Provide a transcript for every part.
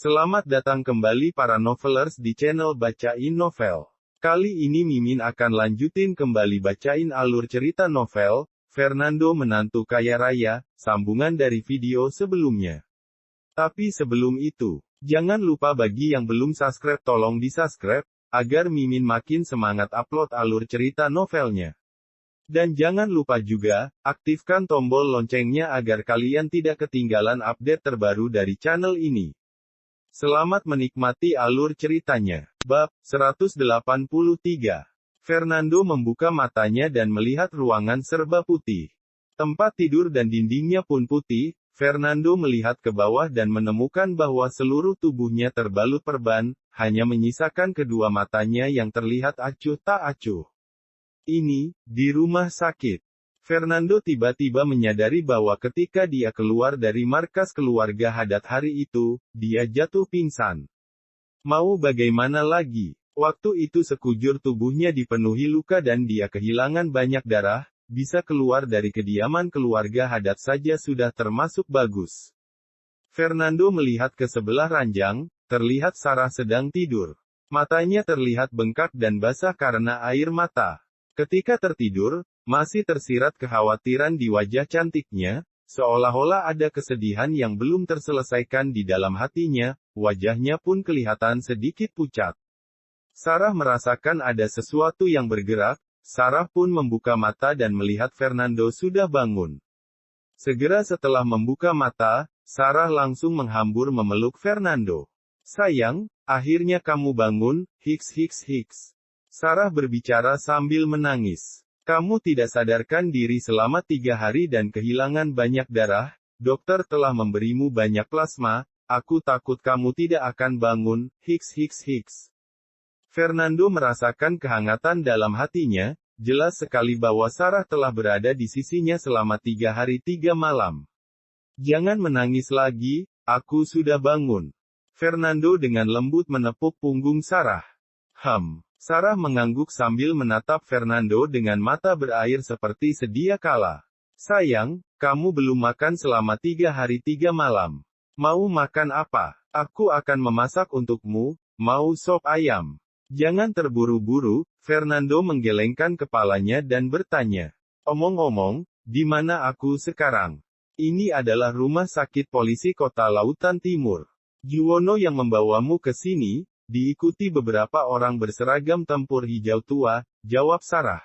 Selamat datang kembali para novelers di channel Bacain Novel. Kali ini Mimin akan lanjutin kembali bacain alur cerita novel, Fernando Menantu Kaya Raya, sambungan dari video sebelumnya. Tapi sebelum itu, jangan lupa bagi yang belum subscribe tolong di-subscribe, agar Mimin makin semangat upload alur cerita novelnya. Dan jangan lupa juga, aktifkan tombol loncengnya agar kalian tidak ketinggalan update terbaru dari channel ini. Selamat menikmati alur ceritanya. Bab 183. Fernando membuka matanya dan melihat ruangan serba putih. Tempat tidur dan dindingnya pun putih. Fernando melihat ke bawah dan menemukan bahwa seluruh tubuhnya terbalut perban, hanya menyisakan kedua matanya yang terlihat acuh tak acuh. Ini, di rumah sakit. Fernando tiba-tiba menyadari bahwa ketika dia keluar dari markas keluarga Haddad hari itu, dia jatuh pingsan. Mau bagaimana lagi? Waktu itu sekujur tubuhnya dipenuhi luka dan dia kehilangan banyak darah, bisa keluar dari kediaman keluarga Haddad saja sudah termasuk bagus. Fernando melihat ke sebelah ranjang, terlihat Sarah sedang tidur. Matanya terlihat bengkak dan basah karena air mata. Ketika tertidur, masih tersirat kekhawatiran di wajah cantiknya, seolah-olah ada kesedihan yang belum terselesaikan di dalam hatinya, wajahnya pun kelihatan sedikit pucat. Sarah merasakan ada sesuatu yang bergerak, Sarah pun membuka mata dan melihat Fernando sudah bangun. Segera setelah membuka mata, Sarah langsung menghambur memeluk Fernando. Sayang, akhirnya kamu bangun, hiks. Sarah berbicara sambil menangis. Kamu tidak sadarkan diri selama 3 hari dan kehilangan banyak darah, dokter telah memberimu banyak plasma, aku takut kamu tidak akan bangun, hiks. Fernando merasakan kehangatan dalam hatinya, jelas sekali bahwa Sarah telah berada di sisinya selama 3 hari 3 malam. Jangan menangis lagi, aku sudah bangun. Fernando dengan lembut menepuk punggung Sarah. Sarah mengangguk sambil menatap Fernando dengan mata berair seperti sedia kala. Sayang, kamu belum makan selama 3 hari 3 malam. Mau makan apa? Aku akan memasak untukmu, mau sop ayam. Jangan terburu-buru, Fernando menggelengkan kepalanya dan bertanya. Omong-omong, di mana aku sekarang? Ini adalah rumah sakit polisi Kota Lautan Timur. Juwono yang membawamu ke sini? Diikuti beberapa orang berseragam tempur hijau tua, jawab Sarah.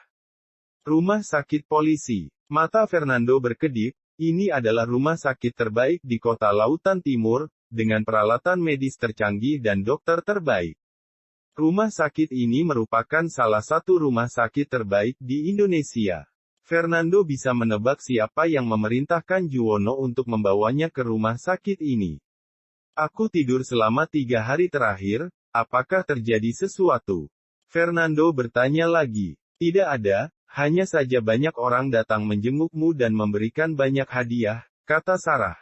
Rumah sakit polisi. Mata Fernando berkedip, ini adalah rumah sakit terbaik di Kota Lautan Timur, dengan peralatan medis tercanggih dan dokter terbaik. Rumah sakit ini merupakan salah satu rumah sakit terbaik di Indonesia. Fernando bisa menebak siapa yang memerintahkan Juwono untuk membawanya ke rumah sakit ini. Aku tidur selama 3 hari terakhir. Apakah terjadi sesuatu? Fernando bertanya lagi. Tidak ada, hanya saja banyak orang datang menjengukmu dan memberikan banyak hadiah, kata Sarah.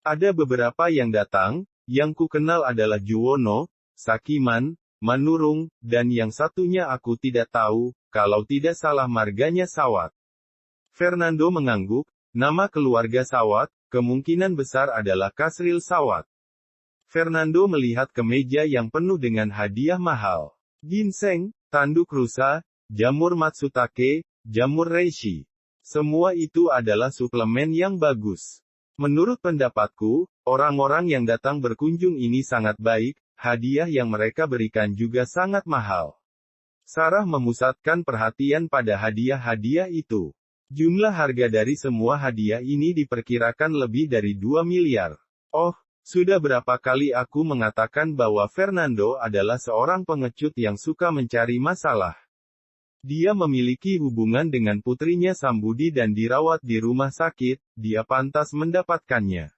Ada beberapa yang datang, yang ku kenal adalah Juwono, Sakiman, Manurung, dan yang satunya aku tidak tahu, kalau tidak salah marganya Sawat. Fernando mengangguk, nama keluarga Sawat, kemungkinan besar adalah Kasril Sawat. Fernando melihat ke meja yang penuh dengan hadiah mahal. Ginseng, tanduk rusa, jamur matsutake, jamur reishi. Semua itu adalah suplemen yang bagus. Menurut pendapatku, orang-orang yang datang berkunjung ini sangat baik, hadiah yang mereka berikan juga sangat mahal. Sarah memusatkan perhatian pada hadiah-hadiah itu. Jumlah harga dari semua hadiah ini diperkirakan lebih dari 2 miliar. Oh, sudah berapa kali aku mengatakan bahwa Fernando adalah seorang pengecut yang suka mencari masalah. Dia memiliki hubungan dengan putrinya Sambudi dan dirawat di rumah sakit, dia pantas mendapatkannya.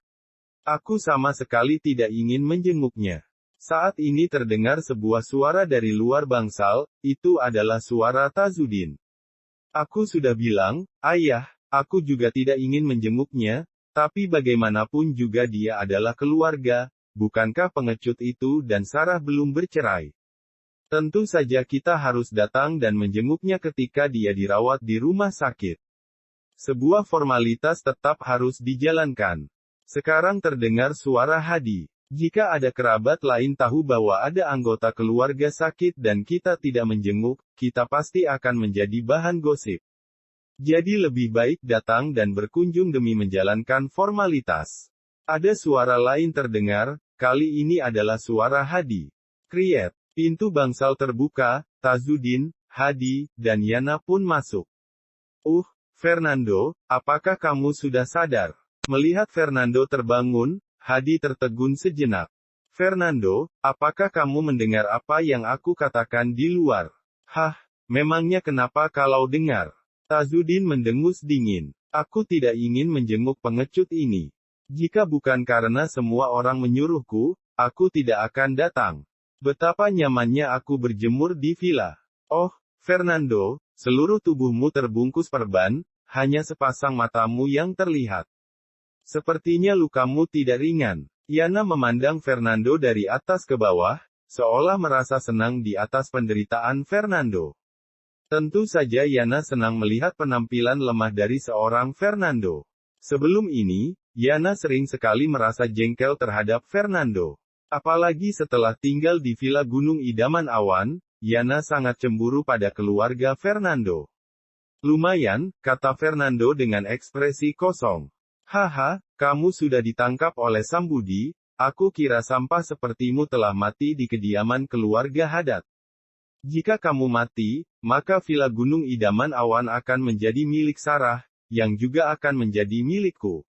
Aku sama sekali tidak ingin menjenguknya. Saat ini terdengar sebuah suara dari luar bangsal, itu adalah suara Tazudin. Aku sudah bilang, ayah, aku juga tidak ingin menjenguknya. Tapi bagaimanapun juga dia adalah keluarga, bukankah pengecut itu dan Sarah belum bercerai? Tentu saja kita harus datang dan menjenguknya ketika dia dirawat di rumah sakit. Sebuah formalitas tetap harus dijalankan. Sekarang terdengar suara Hadi. Jika ada kerabat lain tahu bahwa ada anggota keluarga sakit dan kita tidak menjenguk, kita pasti akan menjadi bahan gosip. Jadi lebih baik datang dan berkunjung demi menjalankan formalitas. Ada suara lain terdengar, kali ini adalah suara Hadi. Kriet. Pintu bangsal terbuka, Tazudin, Hadi, dan Yana pun masuk. Fernando, apakah kamu sudah sadar? Melihat Fernando terbangun, Hadi tertegun sejenak. Fernando, apakah kamu mendengar apa yang aku katakan di luar? Memangnya kenapa kalau dengar? Tazudin mendengus dingin. Aku tidak ingin menjenguk pengecut ini. Jika bukan karena semua orang menyuruhku, aku tidak akan datang. Betapa nyamannya aku berjemur di villa. Fernando, seluruh tubuhmu terbungkus perban, hanya sepasang matamu yang terlihat. Sepertinya lukamu tidak ringan. Yana memandang Fernando dari atas ke bawah, seolah merasa senang di atas penderitaan Fernando. Tentu saja Yana senang melihat penampilan lemah dari seorang Fernando. Sebelum ini, Yana sering sekali merasa jengkel terhadap Fernando. Apalagi setelah tinggal di Villa Gunung Idaman Awan, Yana sangat cemburu pada keluarga Fernando. Lumayan, kata Fernando dengan ekspresi kosong. Kamu sudah ditangkap oleh Sambudi, aku kira sampah sepertimu telah mati di kediaman keluarga Haddad. Jika kamu mati, maka Villa Gunung Idaman Awan akan menjadi milik Sarah, yang juga akan menjadi milikku.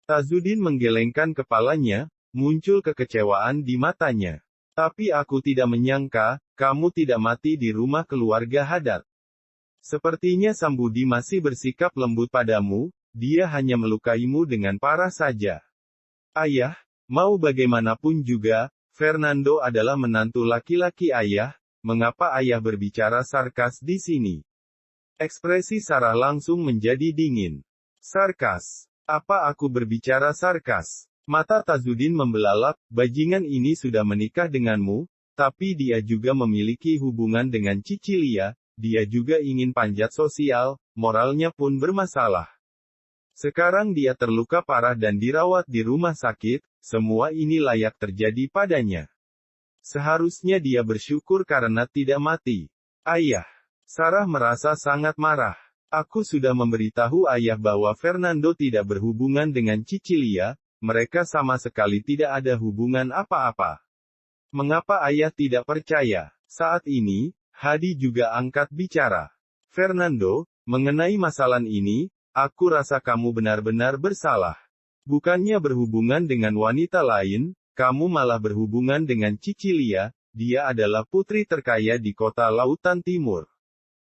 Tazudin menggelengkan kepalanya, muncul kekecewaan di matanya. Tapi aku tidak menyangka, kamu tidak mati di rumah keluarga Haddad. Sepertinya Sambudi masih bersikap lembut padamu, dia hanya melukaimu dengan parah saja. Ayah, mau bagaimanapun juga, Fernando adalah menantu laki-laki ayah, mengapa ayah berbicara sarkas di sini? Ekspresi Sarah langsung menjadi dingin. Sarkas? Apa aku berbicara sarkas? Mata Tazudin membelalak, bajingan ini sudah menikah denganmu, tapi dia juga memiliki hubungan dengan Cicilia, dia juga ingin panjat sosial, moralnya pun bermasalah. Sekarang dia terluka parah dan dirawat di rumah sakit, semua ini layak terjadi padanya. Seharusnya dia bersyukur karena tidak mati. Ayah. Sarah merasa sangat marah. Aku sudah memberitahu ayah bahwa Fernando tidak berhubungan dengan Cicilia, mereka sama sekali tidak ada hubungan apa-apa. Mengapa ayah tidak percaya? Saat ini, Hadi juga angkat bicara. Fernando, mengenai masalah ini, aku rasa kamu benar-benar bersalah. Bukannya berhubungan dengan wanita lain, kamu malah berhubungan dengan Cicilia, dia adalah putri terkaya di kota Lautan Timur.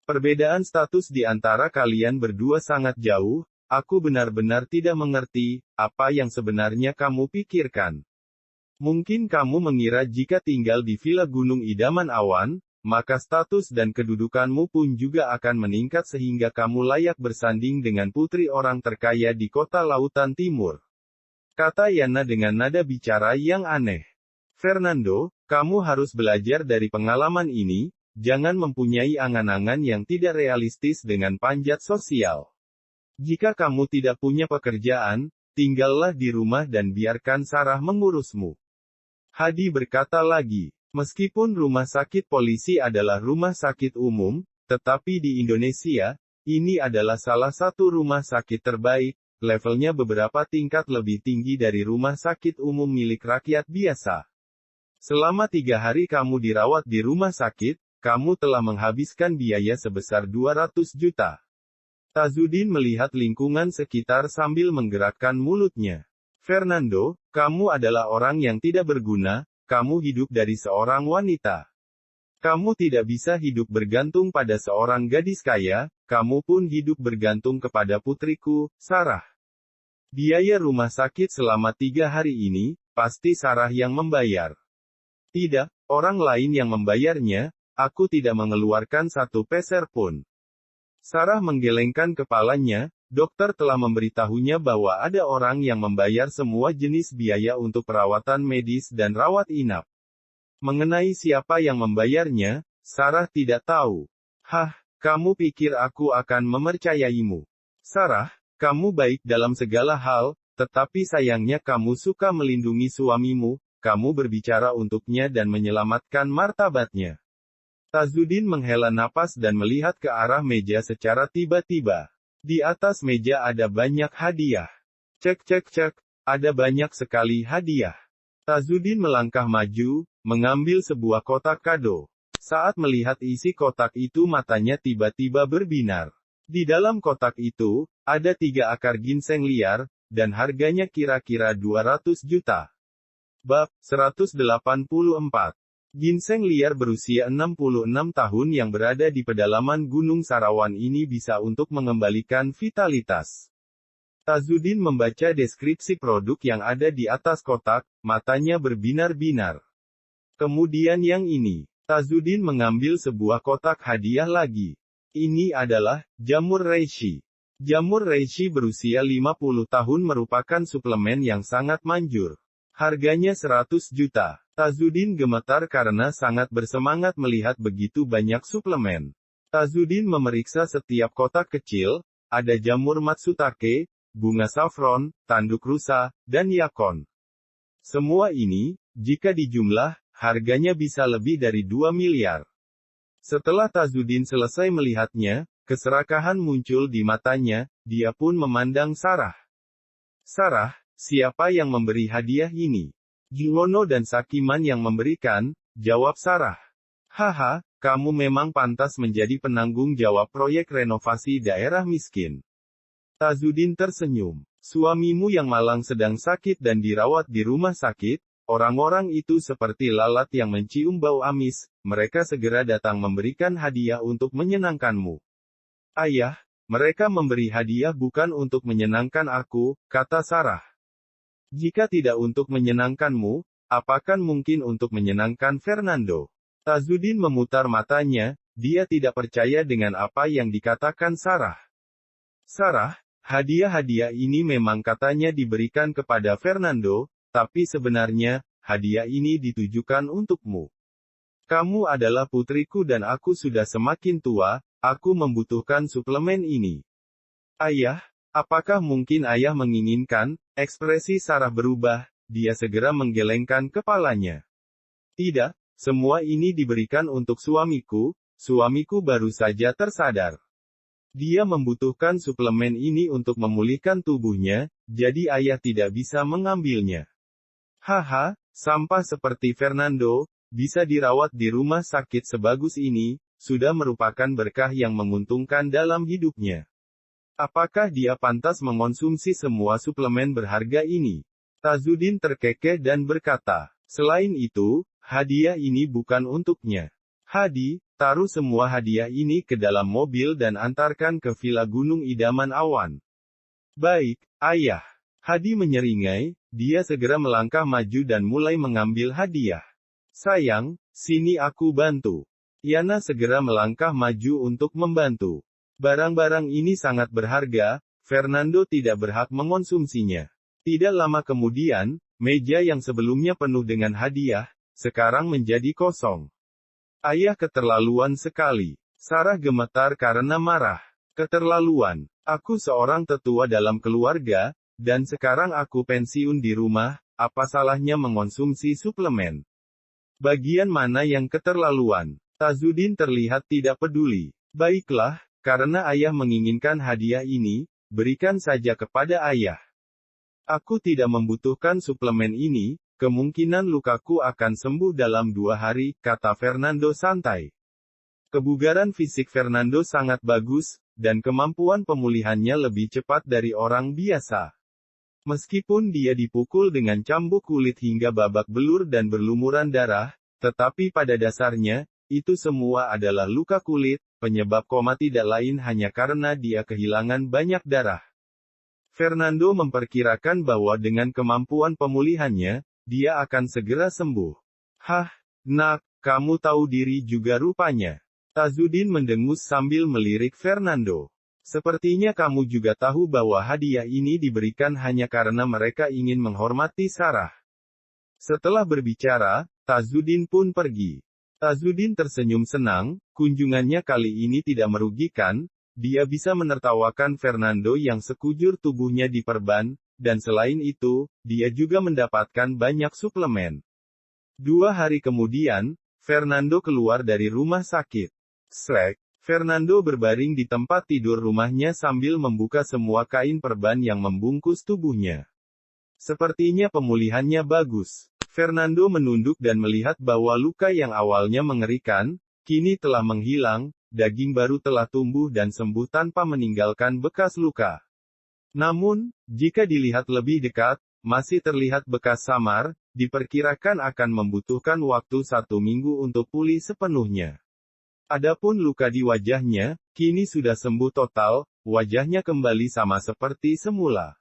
Perbedaan status di antara kalian berdua sangat jauh, aku benar-benar tidak mengerti, apa yang sebenarnya kamu pikirkan. Mungkin kamu mengira jika tinggal di Villa Gunung Idaman Awan, maka status dan kedudukanmu pun juga akan meningkat sehingga kamu layak bersanding dengan putri orang terkaya di kota Lautan Timur. Kata Yana dengan nada bicara yang aneh. Fernando, kamu harus belajar dari pengalaman ini, jangan mempunyai angan-angan yang tidak realistis dengan panjat sosial. Jika kamu tidak punya pekerjaan, tinggallah di rumah dan biarkan Sarah mengurusmu. Hadi berkata lagi. Meskipun rumah sakit polisi adalah rumah sakit umum, tetapi di Indonesia, ini adalah salah satu rumah sakit terbaik, levelnya beberapa tingkat lebih tinggi dari rumah sakit umum milik rakyat biasa. Selama 3 hari kamu dirawat di rumah sakit, kamu telah menghabiskan biaya sebesar 200 juta. Tazudin melihat lingkungan sekitar sambil menggerakkan mulutnya. Fernando, kamu adalah orang yang tidak berguna. Kamu hidup dari seorang wanita. Kamu tidak bisa hidup bergantung pada seorang gadis kaya, kamu pun hidup bergantung kepada putriku, Sarah. Biaya rumah sakit selama 3 hari ini, pasti Sarah yang membayar. Tidak, orang lain yang membayarnya, aku tidak mengeluarkan 1 peser pun. Sarah menggelengkan kepalanya, dokter telah memberitahunya bahwa ada orang yang membayar semua jenis biaya untuk perawatan medis dan rawat inap. Mengenai siapa yang membayarnya, Sarah tidak tahu. Kamu pikir aku akan mempercayaimu? Sarah, kamu baik dalam segala hal, tetapi sayangnya kamu suka melindungi suamimu, kamu berbicara untuknya dan menyelamatkan martabatnya. Tazudin menghela napas dan melihat ke arah meja secara tiba-tiba. Di atas meja ada banyak hadiah. Cek cek cek, ada banyak sekali hadiah. Tazudin melangkah maju, mengambil sebuah kotak kado. Saat melihat isi kotak itu matanya tiba-tiba berbinar. Di dalam kotak itu, ada 3 akar ginseng liar, dan harganya kira-kira 200 juta. Bab 184. Ginseng liar berusia 66 tahun yang berada di pedalaman Gunung Sarawan ini bisa untuk mengembalikan vitalitas. Tazudin membaca deskripsi produk yang ada di atas kotak, matanya berbinar-binar. Kemudian yang ini. Tazudin mengambil sebuah kotak hadiah lagi. Ini adalah jamur reishi. Jamur reishi berusia 50 tahun merupakan suplemen yang sangat manjur. Harganya 100 juta. Tazudin gemetar karena sangat bersemangat melihat begitu banyak suplemen. Tazudin memeriksa setiap kotak kecil, ada jamur matsutake, bunga saffron, tanduk rusa, dan yakon. Semua ini, jika dijumlah, harganya bisa lebih dari 2 miliar. Setelah Tazudin selesai melihatnya, keserakahan muncul di matanya, dia pun memandang Sarah. Sarah, siapa yang memberi hadiah ini? Juwono dan Sakiman yang memberikan, jawab Sarah. Haha, kamu memang pantas menjadi penanggung jawab proyek renovasi daerah miskin. Tazudin tersenyum. Suamimu yang malang sedang sakit dan dirawat di rumah sakit. Orang-orang itu seperti lalat yang mencium bau amis, mereka segera datang memberikan hadiah untuk menyenangkanmu. Ayah, mereka memberi hadiah bukan untuk menyenangkan aku, kata Sarah. Jika tidak untuk menyenangkanmu, apakah mungkin untuk menyenangkan Fernando? Tazudin memutar matanya, dia tidak percaya dengan apa yang dikatakan Sarah. Sarah, hadiah-hadiah ini memang katanya diberikan kepada Fernando, tapi sebenarnya, hadiah ini ditujukan untukmu. Kamu adalah putriku dan aku sudah semakin tua, aku membutuhkan suplemen ini. Ayah, apakah mungkin ayah menginginkan? Ekspresi Sarah berubah, dia segera menggelengkan kepalanya. Tidak, semua ini diberikan untuk suamiku baru saja tersadar. Dia membutuhkan suplemen ini untuk memulihkan tubuhnya, jadi ayah tidak bisa mengambilnya. Haha, sampah seperti Fernando, bisa dirawat di rumah sakit sebagus ini, sudah merupakan berkah yang menguntungkan dalam hidupnya. Apakah dia pantas mengonsumsi semua suplemen berharga ini? Tazudin terkekeh dan berkata, selain itu, hadiah ini bukan untuknya. Hadi, taruh semua hadiah ini ke dalam mobil dan antarkan ke Villa Gunung Idaman Awan. Baik, ayah. Hadi menyeringai, dia segera melangkah maju dan mulai mengambil hadiah. Sayang, sini aku bantu. Yana segera melangkah maju untuk membantu. Barang-barang ini sangat berharga, Fernando tidak berhak mengonsumsinya. Tidak lama kemudian, meja yang sebelumnya penuh dengan hadiah, sekarang menjadi kosong. Ayah keterlaluan sekali. Sarah gemetar karena marah. Keterlaluan. Aku seorang tetua dalam keluarga, dan sekarang aku pensiun di rumah, apa salahnya mengonsumsi suplemen? Bagian mana yang keterlaluan? Tazudin terlihat tidak peduli. Baiklah, karena ayah menginginkan hadiah ini, berikan saja kepada ayah. Aku tidak membutuhkan suplemen ini, kemungkinan lukaku akan sembuh dalam 2 hari, kata Fernando santai. Kebugaran fisik Fernando sangat bagus, dan kemampuan pemulihannya lebih cepat dari orang biasa. Meskipun dia dipukul dengan cambuk kulit hingga babak belur dan berlumuran darah, tetapi pada dasarnya, itu semua adalah luka kulit, penyebab koma tidak lain hanya karena dia kehilangan banyak darah. Fernando memperkirakan bahwa dengan kemampuan pemulihannya, dia akan segera sembuh. Hah, nak, kamu tahu diri juga rupanya. Tazudin mendengus sambil melirik Fernando. Sepertinya kamu juga tahu bahwa hadiah ini diberikan hanya karena mereka ingin menghormati Sarah. Setelah berbicara, Tazudin pun pergi. Tazudin tersenyum senang, kunjungannya kali ini tidak merugikan, dia bisa menertawakan Fernando yang sekujur tubuhnya diperban, dan selain itu, dia juga mendapatkan banyak suplemen. 2 hari kemudian, Fernando keluar dari rumah sakit. Srek. Fernando berbaring di tempat tidur rumahnya sambil membuka semua kain perban yang membungkus tubuhnya. Sepertinya pemulihannya bagus. Fernando menunduk dan melihat bahwa luka yang awalnya mengerikan, kini telah menghilang, daging baru telah tumbuh dan sembuh tanpa meninggalkan bekas luka. Namun, jika dilihat lebih dekat, masih terlihat bekas samar, diperkirakan akan membutuhkan waktu 1 minggu untuk pulih sepenuhnya. Adapun luka di wajahnya, kini sudah sembuh total, wajahnya kembali sama seperti semula.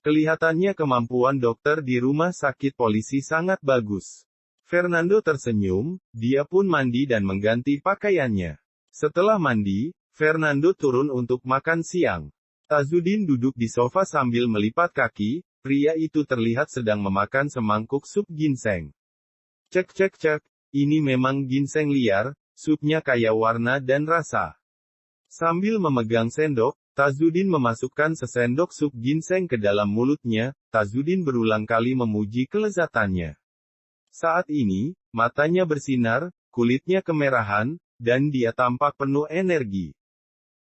Kelihatannya kemampuan dokter di rumah sakit polisi sangat bagus. Fernando tersenyum, dia pun mandi dan mengganti pakaiannya. Setelah mandi, Fernando turun untuk makan siang. Tazudin duduk di sofa sambil melipat kaki, pria itu terlihat sedang memakan semangkuk sup ginseng. Cek cek cek, ini memang ginseng liar, supnya kaya warna dan rasa. Sambil memegang sendok, Tazudin memasukkan sesendok sup ginseng ke dalam mulutnya. Tazudin berulang kali memuji kelezatannya. Saat ini, matanya bersinar, kulitnya kemerahan, dan dia tampak penuh energi.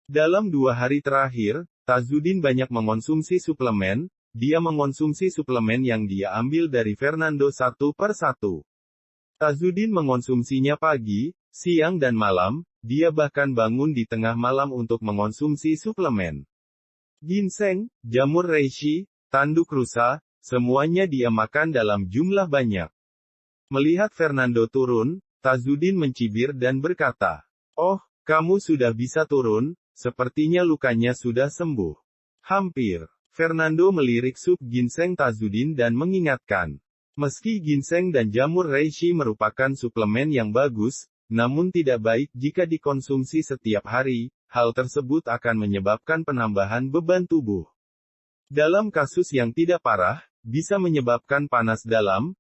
Dalam 2 hari terakhir, Tazudin banyak mengonsumsi suplemen. Dia mengonsumsi suplemen yang dia ambil dari Fernando satu per satu. Tazudin mengonsumsinya pagi, siang dan malam. Dia bahkan bangun di tengah malam untuk mengonsumsi suplemen. Ginseng, jamur reishi, tanduk rusa, semuanya dia makan dalam jumlah banyak. Melihat Fernando turun, Tazudin mencibir dan berkata, "Oh, kamu sudah bisa turun, sepertinya lukanya sudah sembuh." Hampir. Fernando melirik sup ginseng Tazudin dan mengingatkan, meski ginseng dan jamur reishi merupakan suplemen yang bagus, namun tidak baik jika dikonsumsi setiap hari, hal tersebut akan menyebabkan penambahan beban tubuh. Dalam kasus yang tidak parah, bisa menyebabkan panas dalam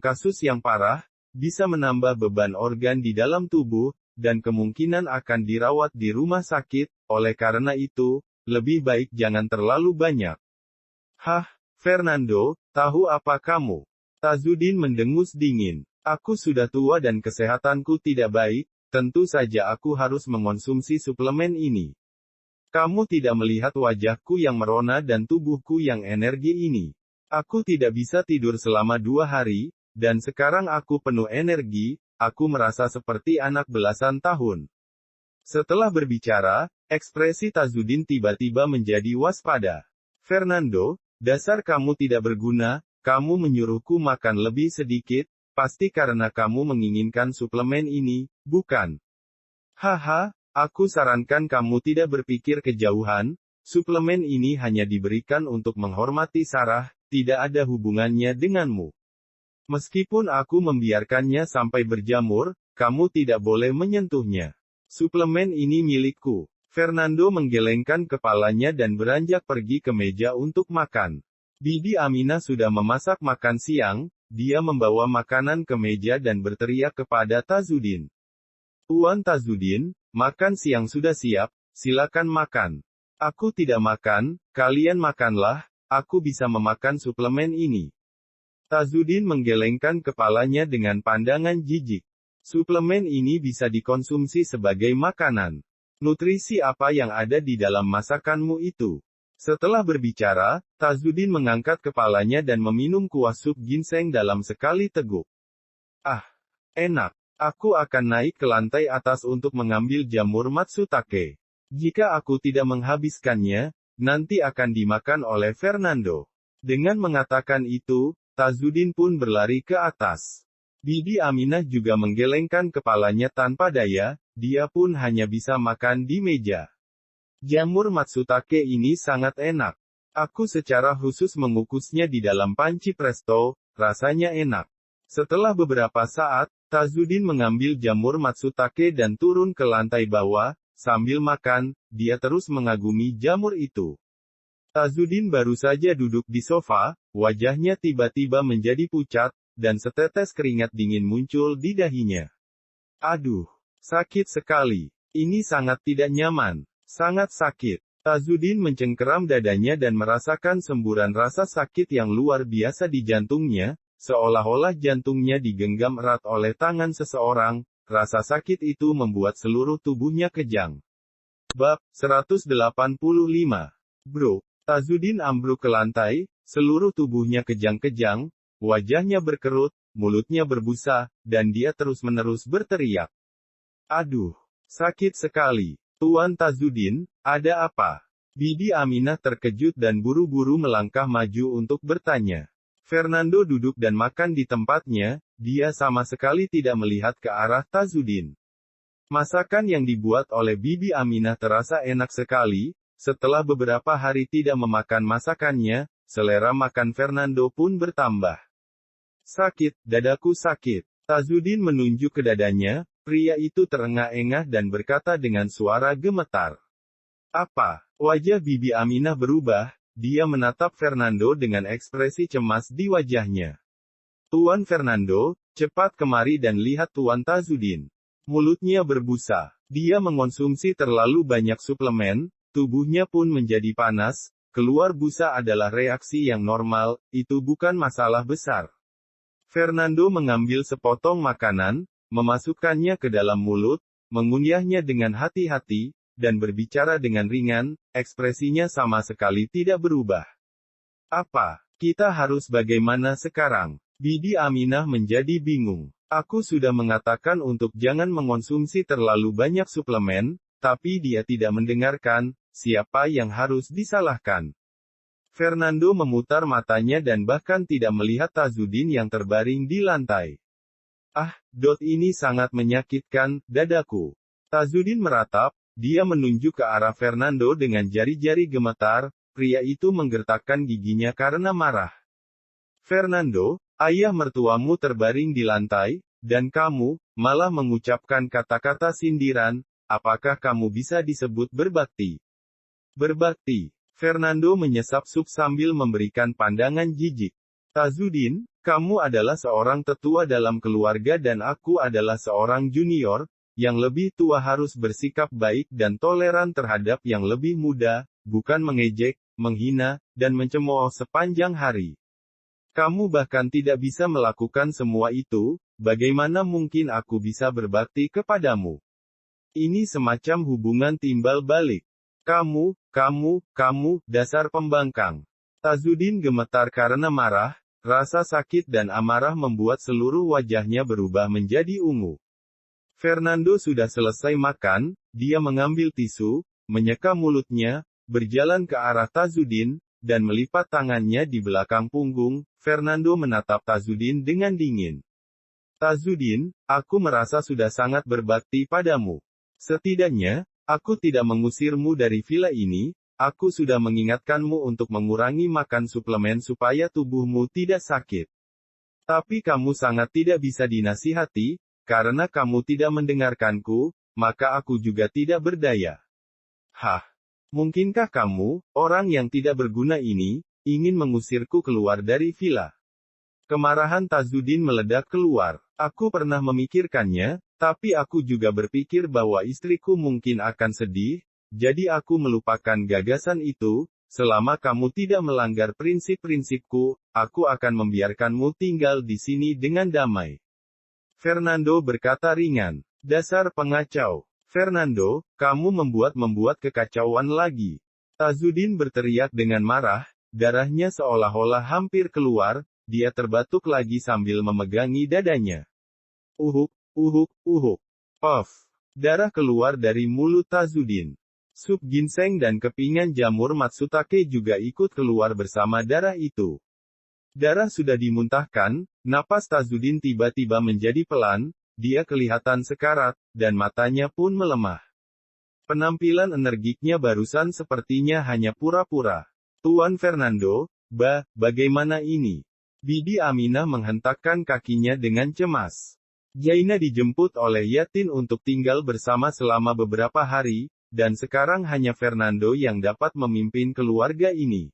kasus yang parah, bisa menambah beban organ di dalam tubuh, dan kemungkinan akan dirawat di rumah sakit. Oleh karena itu, lebih baik jangan terlalu banyak. Hah, Fernando, tahu apa kamu? Tazudin mendengus dingin. Aku sudah tua dan kesehatanku tidak baik, tentu saja aku harus mengonsumsi suplemen ini. Kamu tidak melihat wajahku yang merona dan tubuhku yang energi ini. Aku tidak bisa tidur selama 2 hari, dan sekarang aku penuh energi, aku merasa seperti anak belasan tahun. Setelah berbicara, ekspresi Tazudin tiba-tiba menjadi waspada. Fernando, dasar kamu tidak berguna, kamu menyuruhku makan lebih sedikit, pasti karena kamu menginginkan suplemen ini, bukan? Haha, aku sarankan kamu tidak berpikir kejauhan, suplemen ini hanya diberikan untuk menghormati Sarah, tidak ada hubungannya denganmu. Meskipun aku membiarkannya sampai berjamur, kamu tidak boleh menyentuhnya. Suplemen ini milikku. Fernando menggelengkan kepalanya dan beranjak pergi ke meja untuk makan. Bibi Aminah sudah memasak makan siang. Dia membawa makanan ke meja dan berteriak kepada Tazudin. "Tuan Tazudin, makan siang sudah siap, silakan makan." "Aku tidak makan, kalian makanlah, aku bisa memakan suplemen ini." Tazudin menggelengkan kepalanya dengan pandangan jijik. Suplemen ini bisa dikonsumsi sebagai makanan. Nutrisi apa yang ada di dalam masakanmu itu? Setelah berbicara, Tazudin mengangkat kepalanya dan meminum kuah sup ginseng dalam sekali teguk. Ah, enak. Aku akan naik ke lantai atas untuk mengambil jamur matsutake. Jika aku tidak menghabiskannya, nanti akan dimakan oleh Fernando. Dengan mengatakan itu, Tazudin pun berlari ke atas. Bibi Aminah juga menggelengkan kepalanya tanpa daya, dia pun hanya bisa makan di meja. Jamur matsutake ini sangat enak. Aku secara khusus mengukusnya di dalam panci presto, rasanya enak. Setelah beberapa saat, Tazudin mengambil jamur matsutake dan turun ke lantai bawah. Sambil makan, dia terus mengagumi jamur itu. Tazudin baru saja duduk di sofa, wajahnya tiba-tiba menjadi pucat, dan setetes keringat dingin muncul di dahinya. Aduh, sakit sekali. Ini sangat tidak nyaman. Sangat sakit. Tazudin mencengkeram dadanya dan merasakan semburan rasa sakit yang luar biasa di jantungnya, seolah-olah jantungnya digenggam erat oleh tangan seseorang. Rasa sakit itu membuat seluruh tubuhnya kejang. Bab 185. Bro. Tazudin ambruk ke lantai, seluruh tubuhnya kejang-kejang, wajahnya berkerut, mulutnya berbusa, dan dia terus-menerus berteriak. Aduh, sakit sekali. Tuan Tazudin, ada apa? Bibi Aminah terkejut dan buru-buru melangkah maju untuk bertanya. Fernando duduk dan makan di tempatnya, dia sama sekali tidak melihat ke arah Tazudin. Masakan yang dibuat oleh Bibi Aminah terasa enak sekali. Setelah beberapa hari tidak memakan masakannya, selera makan Fernando pun bertambah. Sakit, dadaku sakit. Tazudin menunjuk ke dadanya. Pria itu terengah-engah dan berkata dengan suara gemetar. Apa? Wajah Bibi Aminah berubah, dia menatap Fernando dengan ekspresi cemas di wajahnya. Tuan Fernando, cepat kemari dan lihat Tuan Tazudin. Mulutnya berbusa. Dia mengonsumsi terlalu banyak suplemen, tubuhnya pun menjadi panas, keluar busa adalah reaksi yang normal, itu bukan masalah besar. Fernando mengambil sepotong makanan, memasukkannya ke dalam mulut, mengunyahnya dengan hati-hati, dan berbicara dengan ringan, ekspresinya sama sekali tidak berubah. Apa? Kita harus bagaimana sekarang? Bibi Aminah menjadi bingung. Aku sudah mengatakan untuk jangan mengonsumsi terlalu banyak suplemen, tapi dia tidak mendengarkan, siapa yang harus disalahkan? Fernando memutar matanya dan bahkan tidak melihat Tazudin yang terbaring di lantai. Ah, ini sangat menyakitkan, dadaku. Tazudin meratap, dia menunjuk ke arah Fernando dengan jari-jari gemetar, pria itu menggertakkan giginya karena marah. Fernando, ayah mertuamu terbaring di lantai, dan kamu, malah mengucapkan kata-kata sindiran, apakah kamu bisa disebut berbakti? Berbakti. Fernando menyesap sup sambil memberikan pandangan jijik. Tazudin, kamu adalah seorang tetua dalam keluarga dan aku adalah seorang junior, yang lebih tua harus bersikap baik dan toleran terhadap yang lebih muda, bukan mengejek, menghina, dan mencemooh sepanjang hari. Kamu bahkan tidak bisa melakukan semua itu, bagaimana mungkin aku bisa berbakti kepadamu? Ini semacam hubungan timbal balik. Kamu, dasar pembangkang. Tazudin gemetar karena marah. Rasa sakit dan amarah membuat seluruh wajahnya berubah menjadi ungu. Fernando sudah selesai makan, dia mengambil tisu, menyeka mulutnya, berjalan ke arah Tazudin, dan melipat tangannya di belakang punggung. Fernando menatap Tazudin dengan dingin. Tazudin, aku merasa sudah sangat berbakti padamu. Setidaknya, aku tidak mengusirmu dari villa ini. Aku sudah mengingatkanmu untuk mengurangi makan suplemen supaya tubuhmu tidak sakit. Tapi kamu sangat tidak bisa dinasihati, karena kamu tidak mendengarkanku, maka aku juga tidak berdaya. Hah? Mungkinkah kamu, orang yang tidak berguna ini, ingin mengusirku keluar dari villa? Kemarahan Tazudin meledak keluar. Aku pernah memikirkannya, tapi aku juga berpikir bahwa istriku mungkin akan sedih. Jadi aku melupakan gagasan itu, selama kamu tidak melanggar prinsip-prinsipku, aku akan membiarkanmu tinggal di sini dengan damai. Fernando berkata ringan. Dasar pengacau. Fernando, kamu membuat kekacauan lagi. Tazudin berteriak dengan marah, darahnya seolah-olah hampir keluar, dia terbatuk lagi sambil memegangi dadanya. Uhuk. Puff. Darah keluar dari mulut Tazudin. Sup ginseng dan kepingan jamur matsutake juga ikut keluar bersama darah itu. Darah sudah dimuntahkan, napas Tazudin tiba-tiba menjadi pelan, dia kelihatan sekarat, dan matanya pun melemah. Penampilan energiknya barusan sepertinya hanya pura-pura. Tuan Fernando, bagaimana ini? Bibi Aminah menghentakkan kakinya dengan cemas. Jaina dijemput oleh Yatin untuk tinggal bersama selama beberapa hari, dan sekarang hanya Fernando yang dapat memimpin keluarga ini.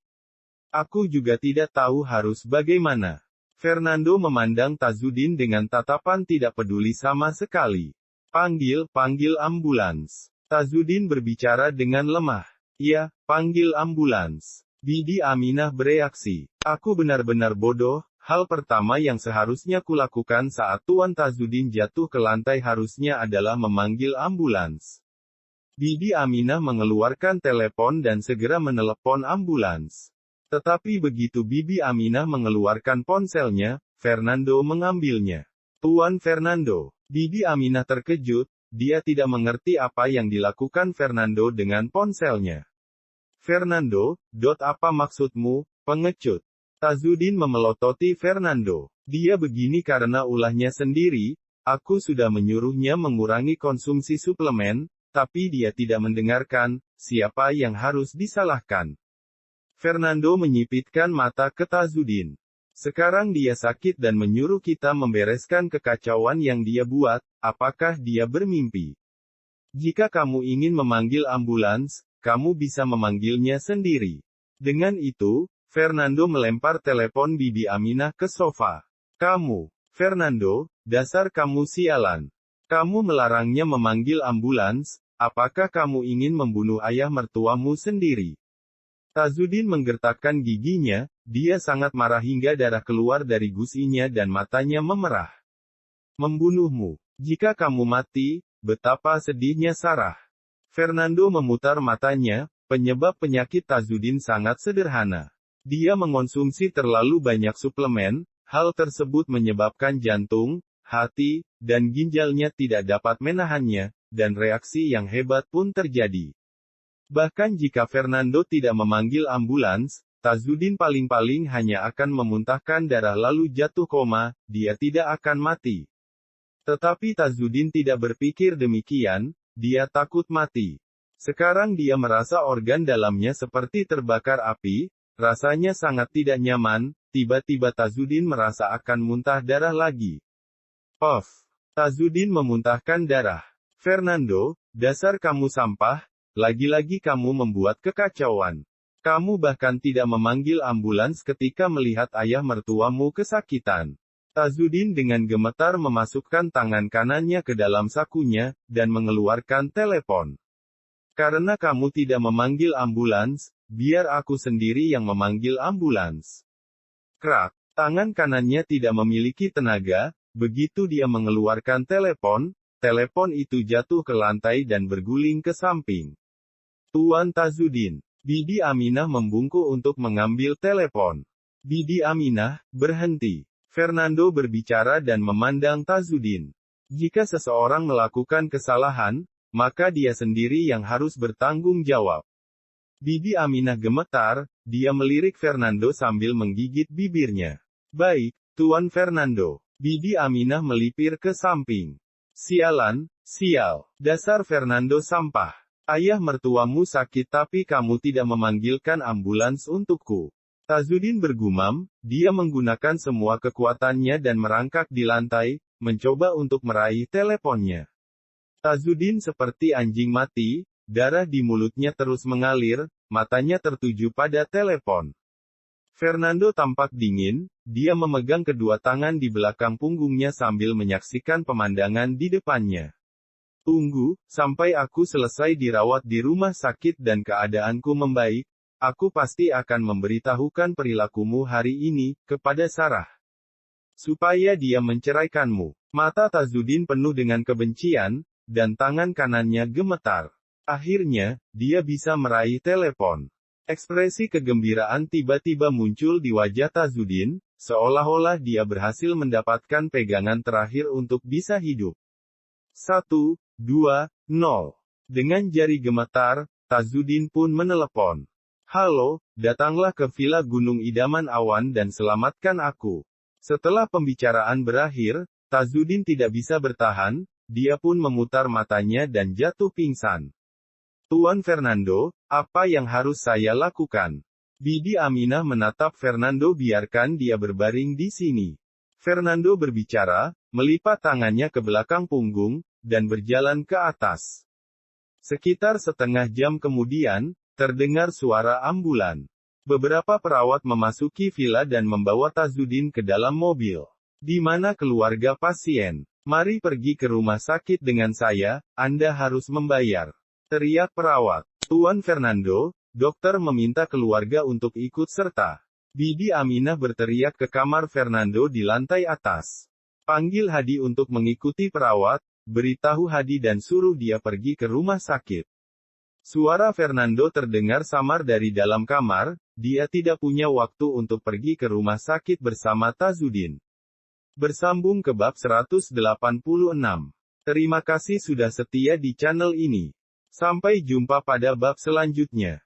Aku juga tidak tahu harus bagaimana. Fernando memandang Tazudin dengan tatapan tidak peduli sama sekali. Panggil ambulans. Tazudin berbicara dengan lemah. Ya, panggil ambulans. Bibi Aminah bereaksi. Aku benar-benar bodoh, Hal pertama yang seharusnya kulakukan saat Tuan Tazudin jatuh ke lantai harusnya adalah memanggil ambulans. Bibi Aminah mengeluarkan telepon dan segera menelepon ambulans. Tetapi begitu Bibi Aminah mengeluarkan ponselnya, Fernando mengambilnya. Tuan Fernando. Bibi Aminah terkejut, dia tidak mengerti apa yang dilakukan Fernando dengan ponselnya. Fernando, apa maksudmu, pengecut? Tazudin memelototi Fernando. Dia begini karena ulahnya sendiri, aku sudah menyuruhnya mengurangi konsumsi suplemen, tapi dia tidak mendengarkan, siapa yang harus disalahkan? Fernando menyipitkan mata ke Tazudin. Sekarang dia sakit dan menyuruh kita membereskan kekacauan yang dia buat, apakah dia bermimpi? Jika kamu ingin memanggil ambulans, kamu bisa memanggilnya sendiri. Dengan itu, Fernando melempar telepon Bibi Aminah ke sofa. Kamu, Fernando, dasar kamu sialan. Kamu melarangnya memanggil ambulans, apakah kamu ingin membunuh ayah mertuamu sendiri? Tazudin menggertakkan giginya, dia sangat marah hingga darah keluar dari gusinya dan matanya memerah. Membunuhmu. Jika kamu mati, betapa sedihnya Sarah. Fernando memutar matanya, penyebab penyakit Tazudin sangat sederhana. Dia mengonsumsi terlalu banyak suplemen, hal tersebut menyebabkan jantung, hati, dan ginjalnya tidak dapat menahannya, dan reaksi yang hebat pun terjadi. Bahkan jika Fernando tidak memanggil ambulans, Tazudin paling-paling hanya akan memuntahkan darah lalu jatuh koma, dia tidak akan mati. Tetapi Tazudin tidak berpikir demikian, dia takut mati. Sekarang dia merasa organ dalamnya seperti terbakar api, rasanya sangat tidak nyaman, tiba-tiba Tazudin merasa akan muntah darah lagi. Puff. Tazudin memuntahkan darah. Fernando, dasar kamu sampah, lagi-lagi kamu membuat kekacauan. Kamu bahkan tidak memanggil ambulans ketika melihat ayah mertuamu kesakitan. Tazudin dengan gemetar memasukkan tangan kanannya ke dalam sakunya, dan mengeluarkan telepon. Karena kamu tidak memanggil ambulans, biar aku sendiri yang memanggil ambulans. Krak, tangan kanannya tidak memiliki tenaga, begitu dia mengeluarkan telepon itu jatuh ke lantai dan berguling ke samping. Tuan Tazudin. Bibi Aminah membungkuk untuk mengambil telepon. Bibi Aminah, berhenti. Fernando berbicara dan memandang Tazudin. Jika seseorang melakukan kesalahan, maka dia sendiri yang harus bertanggung jawab. Bibi Aminah gemetar, dia melirik Fernando sambil menggigit bibirnya. Baik, Tuan Fernando. Bibi Aminah melipir ke samping. Sialan, sial. Dasar Fernando sampah. Ayah mertuamu sakit tapi kamu tidak memanggilkan ambulans untukku. Tazudin bergumam, dia menggunakan semua kekuatannya dan merangkak di lantai, mencoba untuk meraih teleponnya. Tazudin seperti anjing mati, darah di mulutnya terus mengalir, matanya tertuju pada telepon. Fernando tampak dingin, dia memegang kedua tangan di belakang punggungnya sambil menyaksikan pemandangan di depannya. Tunggu, sampai aku selesai dirawat di rumah sakit dan keadaanku membaik, aku pasti akan memberitahukan perilakumu hari ini, kepada Sarah. Supaya dia menceraikanmu. Mata Tazudin penuh dengan kebencian, dan tangan kanannya gemetar. Akhirnya, dia bisa meraih telepon. Ekspresi kegembiraan tiba-tiba muncul di wajah Tazudin, seolah-olah dia berhasil mendapatkan pegangan terakhir untuk bisa hidup. 1, 2, 0. Dengan jari gemetar, Tazudin pun menelepon. Halo, datanglah ke Villa Gunung Idaman Awan dan selamatkan aku. Setelah pembicaraan berakhir, Tazudin tidak bisa bertahan, dia pun memutar matanya dan jatuh pingsan. Tuan Fernando, apa yang harus saya lakukan? Bibi Aminah menatap Fernando biarkan dia berbaring di sini. Fernando berbicara, melipat tangannya ke belakang punggung, dan berjalan ke atas. Sekitar setengah jam kemudian, terdengar suara ambulan. Beberapa perawat memasuki villa dan membawa Tazudin ke dalam mobil. Di mana keluarga pasien? Mari pergi ke rumah sakit dengan saya, Anda harus membayar. Teriak perawat. Tuan Fernando, dokter meminta keluarga untuk ikut serta. Bibi Aminah berteriak ke kamar Fernando di lantai atas. Panggil Hadi untuk mengikuti perawat, beritahu Hadi dan suruh dia pergi ke rumah sakit. Suara Fernando terdengar samar dari dalam kamar, dia tidak punya waktu untuk pergi ke rumah sakit bersama Tazudin. Bersambung ke bab 186. Terima kasih sudah setia di channel ini. Sampai jumpa pada bab selanjutnya.